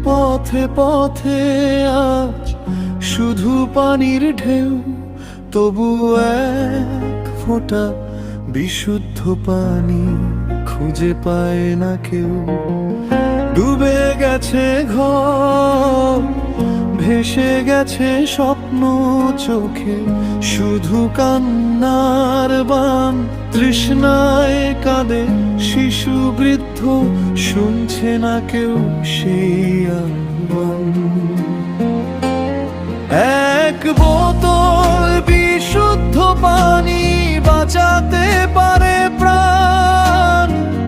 পথে পথে আজ শুধু পানির ঢেউ, তবু এক ফোঁটা বিশুদ্ধ পানি খুঁজে পায় না কেউ। ডুবে গেছে ঘর, ভেসে গেছে স্বপ্ন চোখে, শুধু কান্নার বান। তৃষ্ণায় কাঁদে শিশু বৃদ্ধ, শুনছে না কেউ সেই আহ্বান। এক বোতল বিশুদ্ধ পানি বাঁচাতে পারে